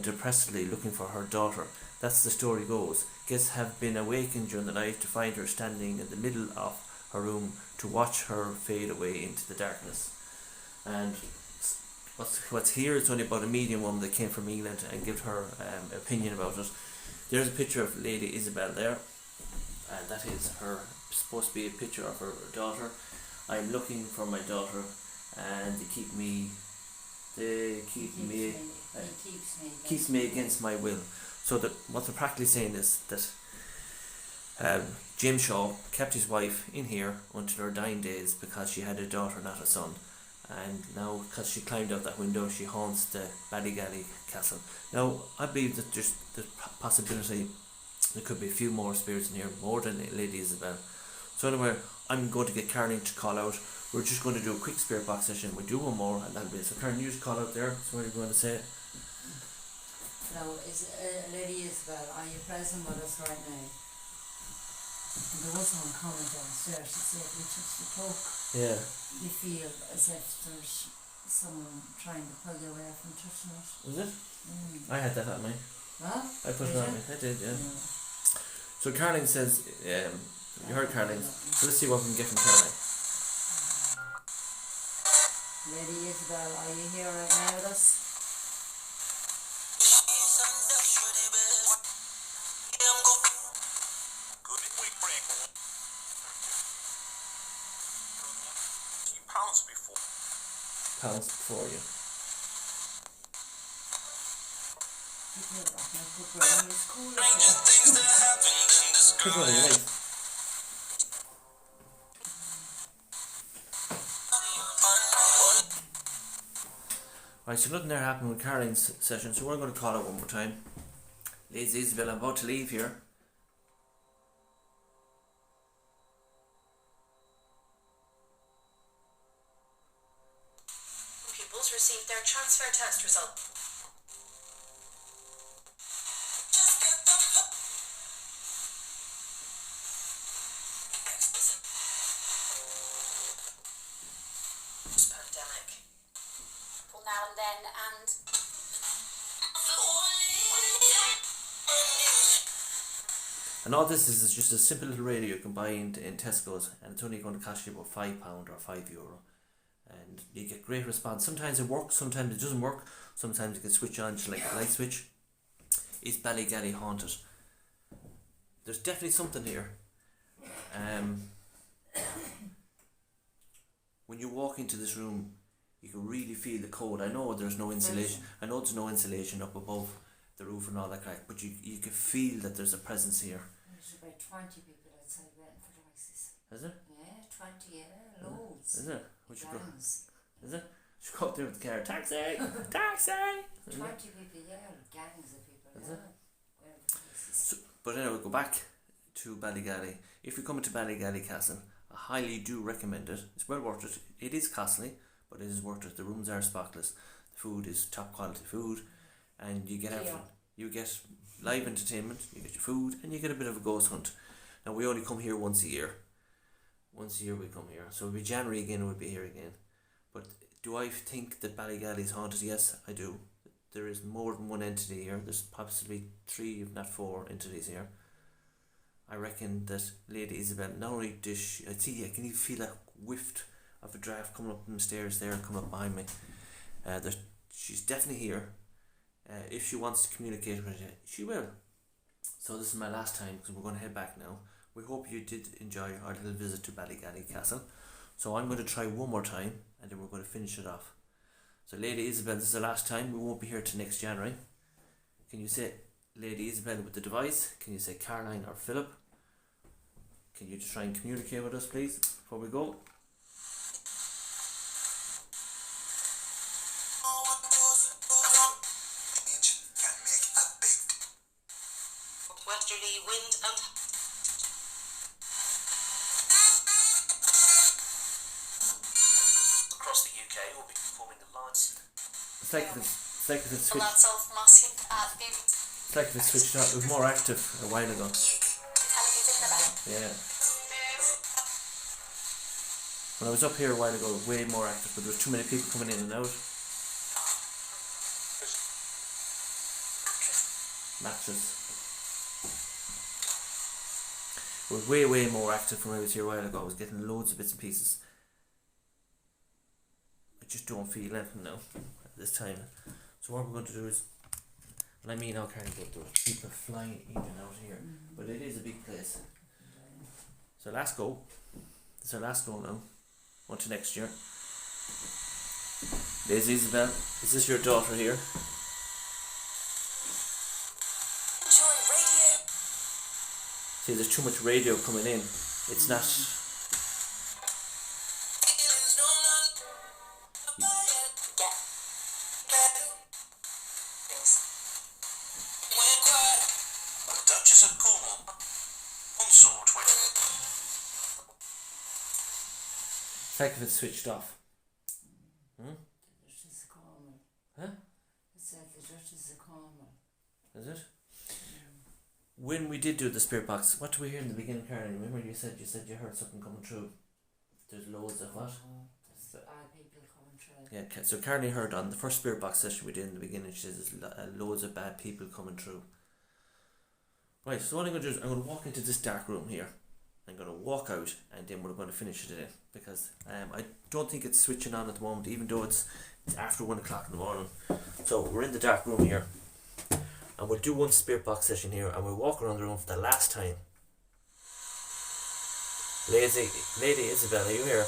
depressedly looking for her daughter. That's the story goes. Guests have been awakened during the night to find her standing in the middle of her room to watch her fade away into the darkness. And what's here is only about a medium woman that came from England and gave her opinion about it. There's a picture of Lady Isabel there, and that is her, supposed to be a picture of her daughter. I'm looking for my daughter, and they keeps me against my will. So that what they're practically saying is that James Shaw kept his wife in here until her dying days because she had a daughter, not a son. And now, because she climbed out that window, she haunts the Ballygally Castle. Now, I believe that there's the possibility there could be a few more spirits in here, more than Lady Isabel. So anyway, I'm going to get Caroline to call out. We're just going to do a quick spirit box session. We'll do one more and that'll be it. So Caroline, you just call out there. So what are you going to say? Now, Lady Isabel, are you present with us right now? And there was one comment downstairs. She said, we touch the cloak. Yeah. You feel as if there's someone trying to pull you away from touching it. Was it? I had that at me. Well, I put it on me. I did, yeah. So Caroline says, you heard Caroline. So let's see what we can get from Caroline. Lady Isabel, are you here right now with us? Pounds before you. Put it on your leg. Right, so nothing there happened with Caroline's session, so we're going to call it one more time. Lady Isabel, I'm about to leave here. Pupils received their transfer test result. now and then, and And all this is just a simple little radio you can buy in Tesco's, and it's only going to cost you about £5 or €5. And you get great response. Sometimes it works, sometimes it doesn't work. Sometimes you can switch on just like a light switch. Is Ballygally haunted? There's definitely something here. When you walk into this room, you can really feel the cold. I know there's no insulation. I know there's no insulation up above the roof and all that crack, but you can feel that there's a presence here. There's about 20 people outside waiting for devices. Is there? Yeah, 20, yeah, loads. Is there? Would you go? Gangs. Is there? Should go up there with the car. Taxi! Taxi! 20 people, yeah, gangs of people, Is yeah. it? Waiting for devices. So, but anyway, go back to Ballygally. If you're coming to Ballygally Castle, I highly do recommend it. It's well worth it. It is costly, but it is worth it. The rooms are spotless. The food is top quality food, and you get everything. You get live entertainment, you get your food, and you get a bit of a ghost hunt. Now, we only come here once a year. Once a year we come here. So it'll be January again, we'll be here again. But do I think that Ballygally is haunted? Yes, I do. There is more than one entity here. There's possibly 3, if not 4 entities here. I reckon that Lady Isabel, not only does she, I can even feel a whiff of a draft coming up the stairs there, coming up behind me. She's definitely here. If she wants to communicate with you, she will. So this is my last time, because we're going to head back now. We hope you did enjoy our little visit to Ballygally Castle. So I'm going to try one more time, and then we're going to finish it off. So Lady Isabel, this is the last time. We won't be here till next January. Can you say Lady Isabel with the device? Can you say Caroline or Philip? Can you just try and communicate with us, please, before we go? Westerly wind and Across the UK, we'll be performing the lights. It's like if it switched. lots of massive people. It's like if it switched on. It was more active a while ago. Yeah. When I was up here a while ago, it was way more active, but there was too many people coming in and out. Matches. It was way more active when I was here a while ago. I was getting loads of bits and pieces. I just don't feel anything now at this time. So what we're going to do is, and I mean all kinds of those people flying in and out here, but it is a big place. So last go. This is our last go now. On to next year. There's Isabel. Is this your daughter here? enjoy radio. See, there's too much radio coming in. It's not. Duchess of Cornwall, consort with. It's like if it's switched off. The Duchess of Cornwall. Huh? It's like the Duchess of Cornwall. Is it? When we did do the spirit box, what did we hear in the beginning, Karen? Remember you said you heard something coming through. There's loads of what? There's bad people coming through. Yeah, so Karen heard on the first spirit box session we did in the beginning, she says there's loads of bad people coming through. Right, so what I'm going to do is I'm going to walk into this dark room here. I'm going to walk out and then we're going to finish it in, because I don't think it's switching on at the moment, even though it's after 1 o'clock in the morning. So we're in the dark room here, and we'll do one spirit box session here, and we'll walk around the room for the last time. Lady Isabel, are you here?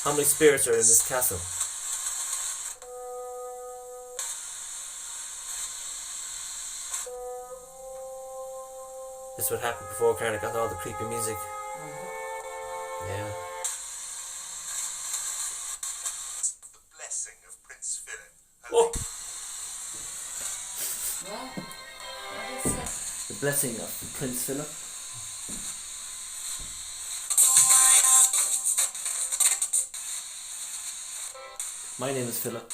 How many spirits are in this castle? This is what happened before Karen got all the creepy music. Yeah. The blessing of Prince Philip. Oh! What is it? The blessing of Prince Philip. My name is Philip.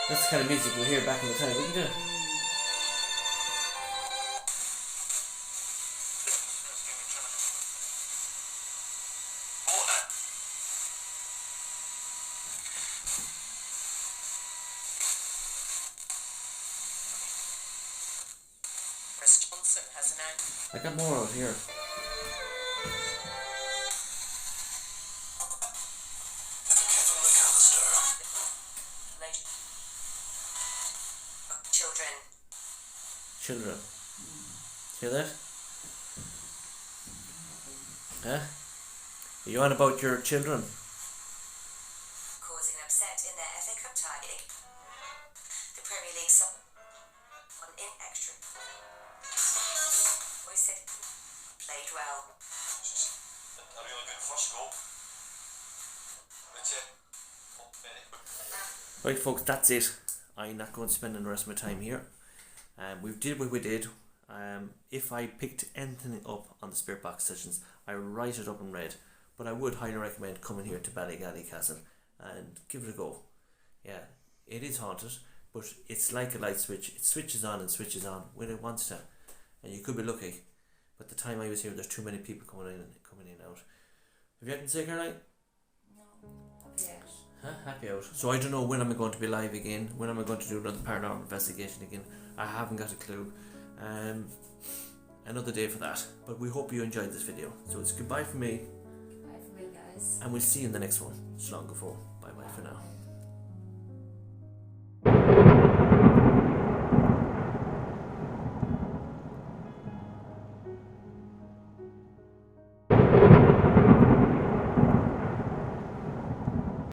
That's the kind of music we hear back in the time, wouldn't you? Johnson has announced. I got more out here. Children. Hear that? Huh? Are you on about your children? Causing an upset in their FA Cup tie. The Premier League on in extra. Boy said played well. A really good first goal. Right folks, that's it. I'm not going to spend the rest of my time here. We did what we did. If I picked anything up on the Spirit Box sessions, I would write it up in red. But I would highly recommend coming here to Ballygally Castle and give it a go. Yeah, it is haunted, but it's like a light switch. It switches on and switches on when it wants to. And you could be lucky. But the time I was here, there's too many people coming in and out. Have you anything to say, Caroline? No, happy out. Huh? Happy out. So I don't know when am I going to be live again. When am I going to do another paranormal investigation again? I haven't got a clue. Another day for that. But we hope you enjoyed this video. So it's goodbye from me. Goodbye from me, guys. And we'll see you in the next one. Slán go fóill. Bye bye for now.